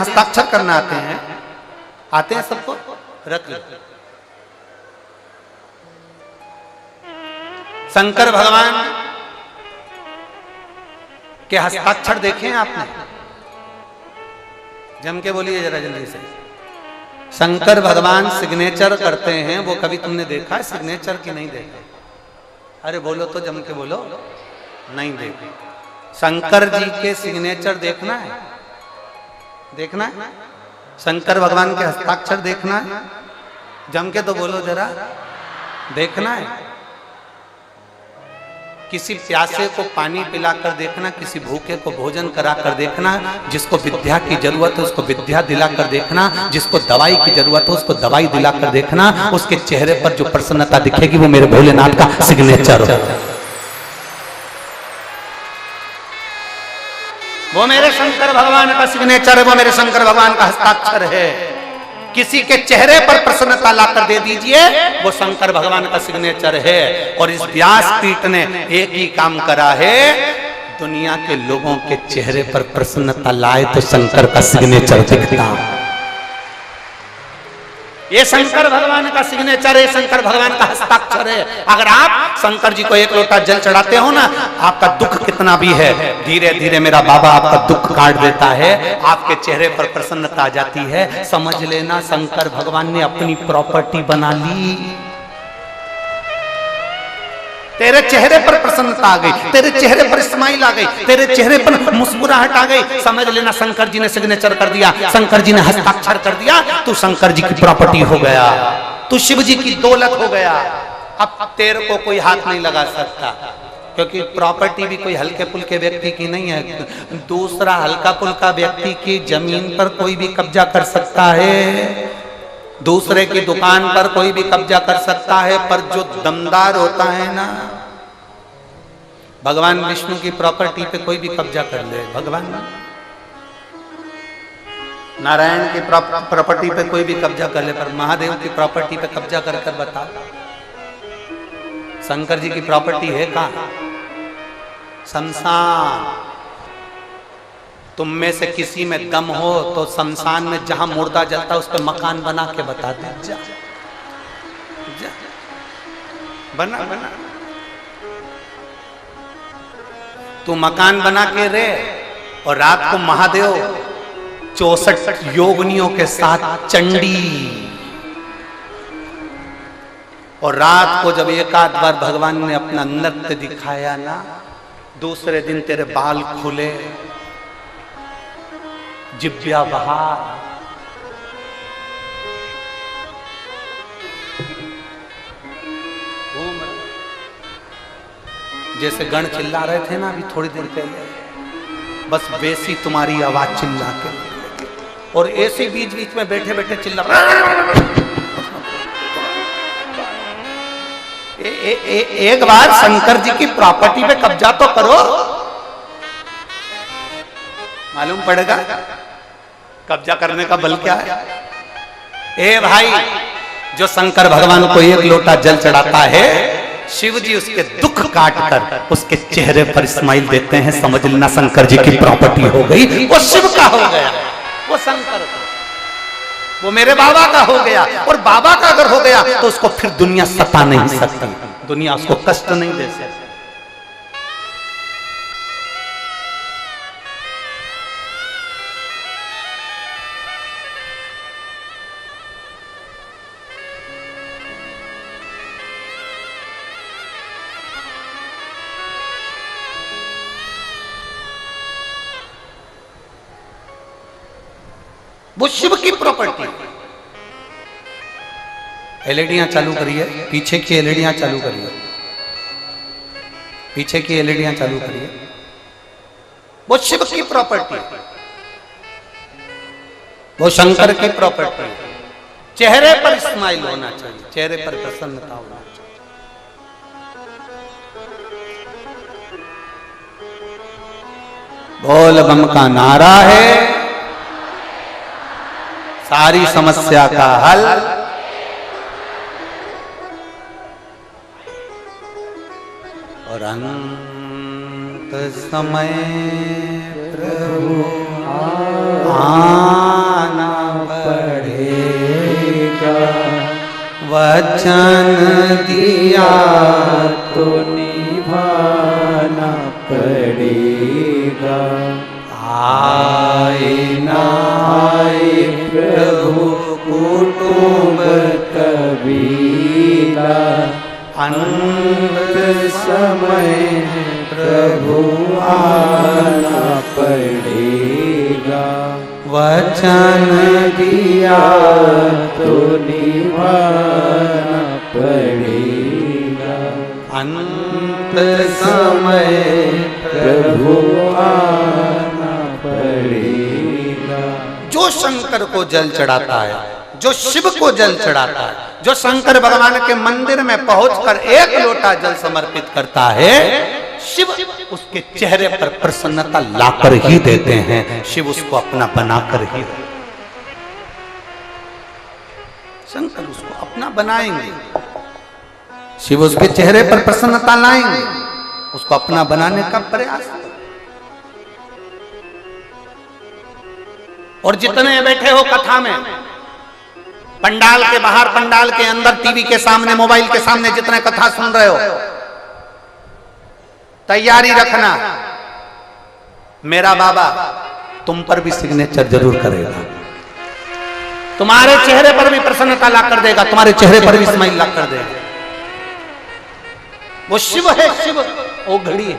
हस्ताक्षर करना आते हैं सबको? रख लो। शंकर भगवान के हस्ताक्षर देखे हैं आपने? जम के बोलिए जरा जल्दी से। शंकर भगवान सिग्नेचर करते हैं, वो कभी तुमने देखा है सिग्नेचर की नहीं देखा? अरे बोलो तो, जम के बोलो। नहीं देखा। शंकर जी के सिग्नेचर देखना है? देखना है? शंकर भगवान के हस्ताक्षर देखना है? जम के तो बोलो जरा। देखना है? किसी प्यासे को पानी पिलाकर देखना, किसी भूखे को भोजन कराकर देखना, जिसको विद्या की जरूरत है उसको विद्या दिलाकर देखना, जिसको दवाई की जरूरत है उसको दवाई दिलाकर देखना, उसके चेहरे पर जो प्रसन्नता दिखेगी वो मेरे भोलेनाथ का सिग्नेचर है, वो मेरे शंकर भगवान का सिग्नेचर है, वो मेरे शंकर भगवान का हस्ताक्षर है। किसी के चेहरे पर प्रसन्नता लाकर दे दीजिए, वो शंकर भगवान का सिग्नेचर है। और इस व्यासपीठ ने एक ही काम करा है, दुनिया के लोगों के चेहरे पर प्रसन्नता लाए तो शंकर का सिग्नेचर दिखता। ये शंकर भगवान का सिग्नेचर है, शंकर भगवान का हस्ताक्षर है। अगर आप शंकर जी को एक लोटा जल चढ़ाते हो ना, आपका दुख कितना भी है, धीरे धीरे मेरा बाबा आपका दुख काट देता है, आपके चेहरे पर प्रसन्नता आ जाती है। समझ लेना शंकर भगवान ने अपनी प्रॉपर्टी बना ली। तेरे चेहरे पर प्रसन्नता आ गई, तेरे चेहरे पर स्माइल आ गई, तेरे चेहरे पर मुस्कुराहट आ गई, समझ लेना शंकर जी ने सिग्नेचर कर दिया, शंकर जी ने हस्ताक्षर कर दिया, तू शंकर जी की प्रॉपर्टी हो गया, तू शिव जी की दौलत हो गया। अब तेरे को कोई हाथ नहीं लगा सकता, क्योंकि प्रॉपर्टी भी कोई हल्के पुल्के व्यक्ति की नहीं है। दूसरा हल्का पुल्का व्यक्ति की जमीन पर कोई भी कब्जा कर सकता है, दूसरे की दुकान पर कोई भी कब्जा कर सकता है, पर जो दमदार होता है ना, भगवान विष्णु की प्रॉपर्टी पे कोई भी कब्जा कर ले, भगवान नारायण की प्रॉपर्टी पे कोई भी कब्जा कर ले, पर महादेव की प्रॉपर्टी पे कब्जा कर कर बता। शंकर जी की प्रॉपर्टी है कहाँ? शमशान। तुम में से किसी में दम हो तो शमशान में जहां मुर्दा जलता है उस पर मकान बना के बता दे, जा, जा, बना बना तू मकान बना के रे, और रात को महादेव 64 योगिनियों के साथ चंडी, और रात को जब एक आध बार भगवान ने अपना नृत्य दिखाया ना, दूसरे दिन तेरे बाल खुले, जिब्या बहार, जैसे गण चिल्ला रहे थे ना अभी थोड़ी देर पहले, बस वैसी तुम्हारी आवाज चिल्ला के, और ऐसे बीच बीच में बैठे बैठे चिल्ला एक बार शंकर जी की प्रॉपर्टी पे कब्जा तो करो, मालूम पड़ेगा कब्जा करने का बल क्या है। ए भाई, जो शंकर भगवान को एक लोटा जल चढ़ाता है, शिव जी उसके दुख काट कर उसके चेहरे पर स्माइल देते हैं, समझ लेना शंकर जी की प्रॉपर्टी हो गई, वो शिव का हो गया, वो शंकर का, वो मेरे बाबा का हो गया। और बाबा का अगर हो गया तो उसको फिर दुनिया सता नहीं सकती, दुनिया उसको कष्ट नहीं दे सकती। वो शिव की प्रॉपर्टी। एलईडियां चालू करिए, पीछे की एलईडियां चालू करिए, पीछे की एलईडियां चालू करिए। वो शिव की प्रॉपर्टी, वो शंकर की प्रॉपर्टी। चेहरे पर स्माइल होना चाहिए, चेहरे पर प्रसन्नता होना चाहिए। बोल बम का नारा है, सारी समस्या का हल। और अंत समय प्रभु वचन दिया तो निभाना पड़ेगा। आए ना आए प्रभु कुटुंब कबीला, अंत समय प्रभु आना पड़ेगा। वचन दिया तो निभाना पड़ेगा। अंत समय प्रभु आना पड़ेगा। जो शंकर को जल चढ़ाता है, जो शिव को जल चढ़ाता है, जो शंकर भगवान के मंदिर में पहुंचकर एक लोटा जल समर्पित करता है, शिव उसके चेहरे पर प्रसन्नता लाकर ही देते हैं। शिव उसको अपना बनाकर ही, शंकर उसको अपना बनाएंगे। शिव उसके चेहरे पर प्रसन्नता लाएंगे, उसको अपना बनाने का प्रयास। और जितने बैठे हो कथा में, पंडाल के बाहर, पंडाल के अंदर, टीवी के सामने, मोबाइल के सामने, जितने कथा सुन रहे हो, तैयारी रखना, मेरा बाबा तुम पर भी सिग्नेचर जरूर करेगा, तुम्हारे चेहरे पर भी प्रसन्नता ला कर देगा, तुम्हारे चेहरे पर भी स्माइल ला कर देगा। वो शिव है, शिव वो घड़ी है।